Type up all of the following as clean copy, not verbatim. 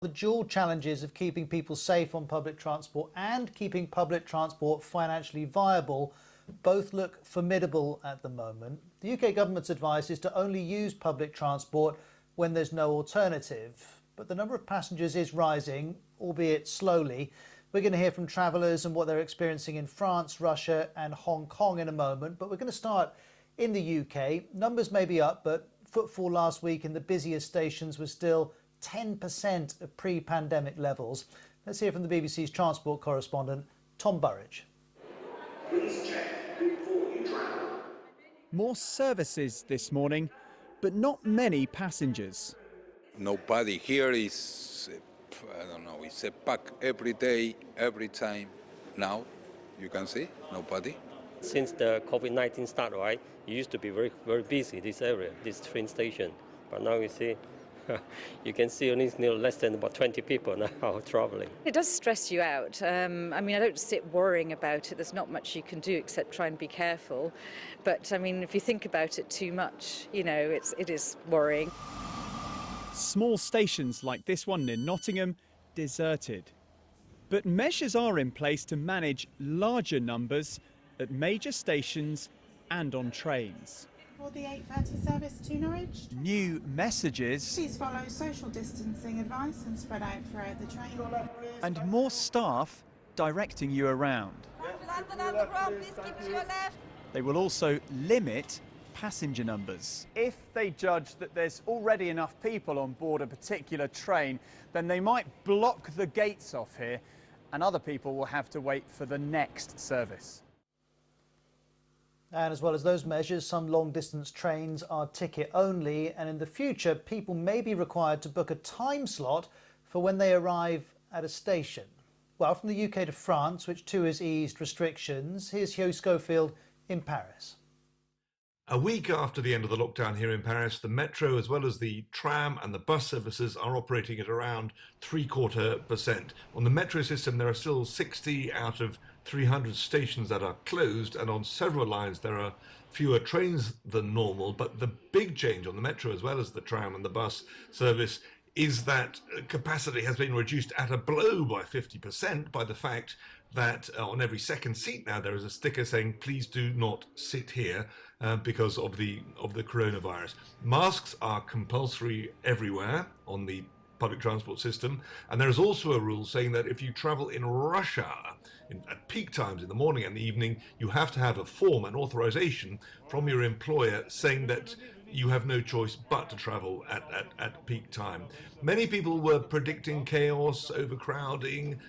The dual challenges of keeping people safe on public transport and keeping public transport financially viable both look formidable at the moment. The UK government's advice is to only use public transport when there's no alternative. But the number of passengers is rising, albeit slowly. We're going to hear from travellers and what they're experiencing in France, Russia and Hong Kong in a moment. But we're going to start in the UK. Numbers may be up, but footfall last week in the busiest stations was still 10% of pre-pandemic levels. Let's hear from the BBC's transport correspondent, Tom Burridge. Please check before you travel. More services this morning, but not many passengers. Nobody here is, I don't know, it's a pack every day, every time. Now, you can see, nobody. Since the COVID-19 started, right, it used to be very, very busy, this area, this train station. But now you see, you can see only less than about 20 people now traveling. It does stress you out. I mean, I don't sit worrying about it. There's not much you can do except try and be careful. But I mean, if you think about it too much, you know, it is worrying. Small stations like this one near Nottingham, deserted. But measures are in place to manage larger numbers at major stations and on trains. For the 8:30 service to Norwich, New messages please follow social distancing advice and spread out throughout the train. and more staff directing you around. London Underground, please keep to your left. They will also limit passenger numbers. If they judge that there's already enough people on board a particular train, then they might block the gates off here and other people will have to wait for the next service. And as well as those measures, some long-distance trains are ticket-only, and in the future, people may be required to book a time slot for when they arrive at a station. Well, from the UK to France, which too has eased restrictions, here's Hugh Schofield in Paris. A week after the end of the lockdown here in Paris, the metro as well as the tram and the bus services are operating at around 0.75%. On the metro system, there are still 60 out of 300 stations that are closed, and on several lines there are fewer trains than normal. But the big change on the metro as well as the tram and the bus service is that capacity has been reduced at a blow by 50% by the fact that on every second seat now there is a sticker saying please do not sit here because of the coronavirus. Masks are compulsory everywhere on the public transport system, and there is also a rule saying that if you travel in rush hour at peak times in the morning and the evening, you have to have a form, an authorization from your employer saying that you have no choice but to travel at peak time. Many people were predicting chaos, overcrowding,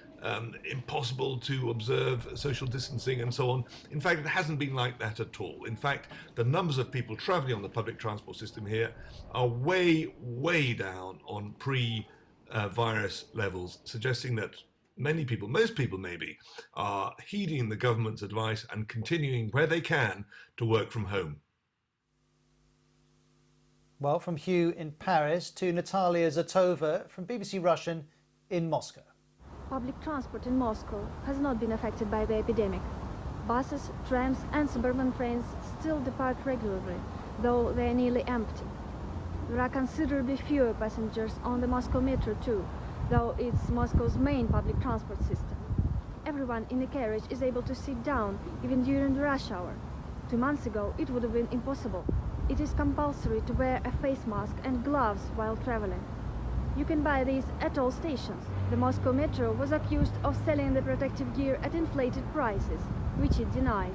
impossible to observe social distancing and so on. In fact, it hasn't been like that at all. In fact, the numbers of people travelling on the public transport system here are way, way down on pre-virus levels, suggesting that many people, most people maybe, are heeding the government's advice and continuing where they can to work from home. Well, from Hugh in Paris to Natalia Zatova from BBC Russian in Moscow. Public transport in Moscow has not been affected by the epidemic. Buses, trams and suburban trains still depart regularly, though they are nearly empty. There are considerably fewer passengers on the Moscow metro too, though it's Moscow's main public transport system. Everyone in the carriage is able to sit down, even during the rush hour. 2 months ago, it would have been impossible. It is compulsory to wear a face mask and gloves while traveling. You can buy these at all stations. The Moscow metro was accused of selling the protective gear at inflated prices, which it denies.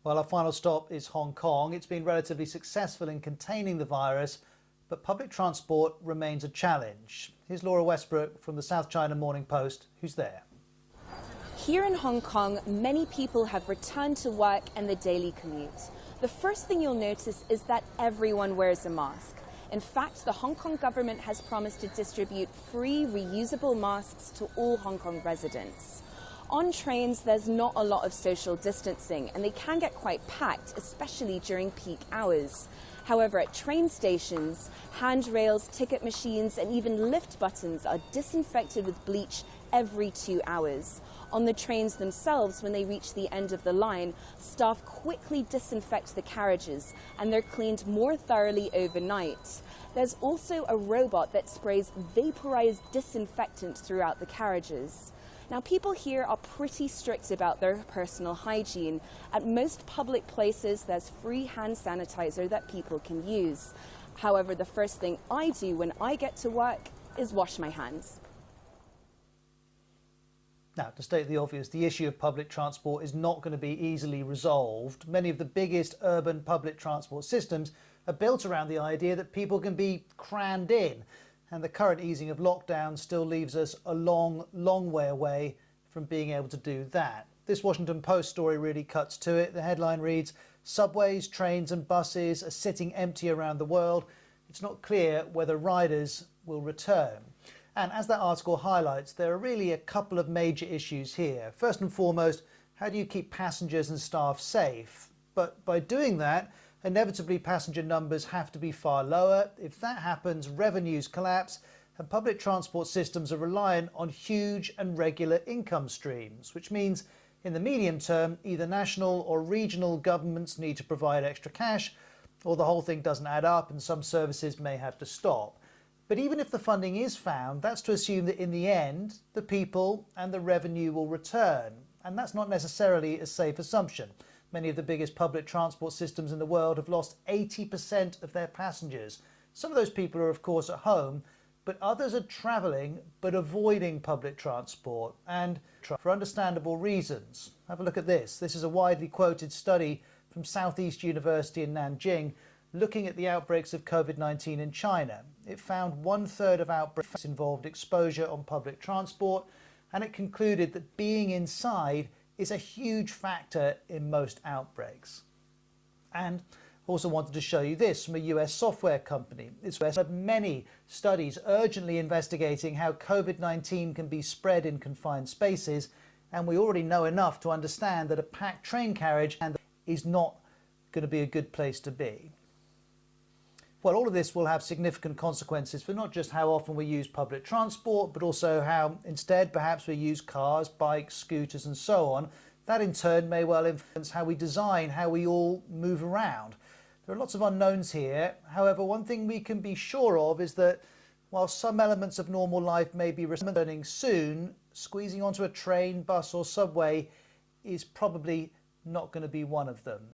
Well, our final stop is Hong Kong. It's been relatively successful in containing the virus, but public transport remains a challenge. Here's Laura Westbrook from the South China Morning Post, who's there. Here in Hong Kong, many people have returned to work and the daily commute. The first thing you'll notice is that everyone wears a mask. In fact, the Hong Kong government has promised to distribute free reusable masks to all Hong Kong residents. On trains, there's not a lot of social distancing, and they can get quite packed, especially during peak hours. However, at train stations, handrails, ticket machines, and even lift buttons are disinfected with bleach every 2 hours. On the trains themselves, when they reach the end of the line, staff quickly disinfect the carriages, and they're cleaned more thoroughly overnight. There's also a robot that sprays vaporized disinfectant throughout the carriages. Now, people here are pretty strict about their personal hygiene. At most public places, there's free hand sanitizer that people can use. However, the first thing I do when I get to work is wash my hands. Now, to state the obvious, the issue of public transport is not going to be easily resolved. Many of the biggest urban public transport systems are built around the idea that people can be crammed in. And the current easing of lockdown still leaves us a long, long way away from being able to do that. This Washington Post story really cuts to it. The headline reads, "Subways, trains and buses are sitting empty around the world. It's not clear whether riders will return." And as that article highlights, there are really a couple of major issues here. First and foremost, how do you keep passengers and staff safe? But by doing that, inevitably passenger numbers have to be far lower. If that happens, revenues collapse, and public transport systems are reliant on huge and regular income streams, which means in the medium term, either national or regional governments need to provide extra cash, or the whole thing doesn't add up and some services may have to stop. But even if the funding is found, that's to assume that in the end, the people and the revenue will return. And that's not necessarily a safe assumption. Many of the biggest public transport systems in the world have lost 80% of their passengers. Some of those people are, of course, at home, but others are travelling but avoiding public transport, and for understandable reasons. Have a look at this. This is a widely quoted study from Southeast University in Nanjing looking at the outbreaks of COVID-19 in China. It found 1/3 of outbreaks involved exposure on public transport, and it concluded that being inside is a huge factor in most outbreaks. And also wanted to show you this from a US software company. It's one of many studies urgently investigating how COVID-19 can be spread in confined spaces, and we already know enough to understand that a packed train carriage is not going to be a good place to be. Well, all of this will have significant consequences for not just how often we use public transport, but also how instead perhaps we use cars, bikes, scooters and so on. That in turn may well influence how we design, how we all move around. There are lots of unknowns here. However, one thing we can be sure of is that while some elements of normal life may be returning soon, squeezing onto a train, bus or subway is probably not going to be one of them.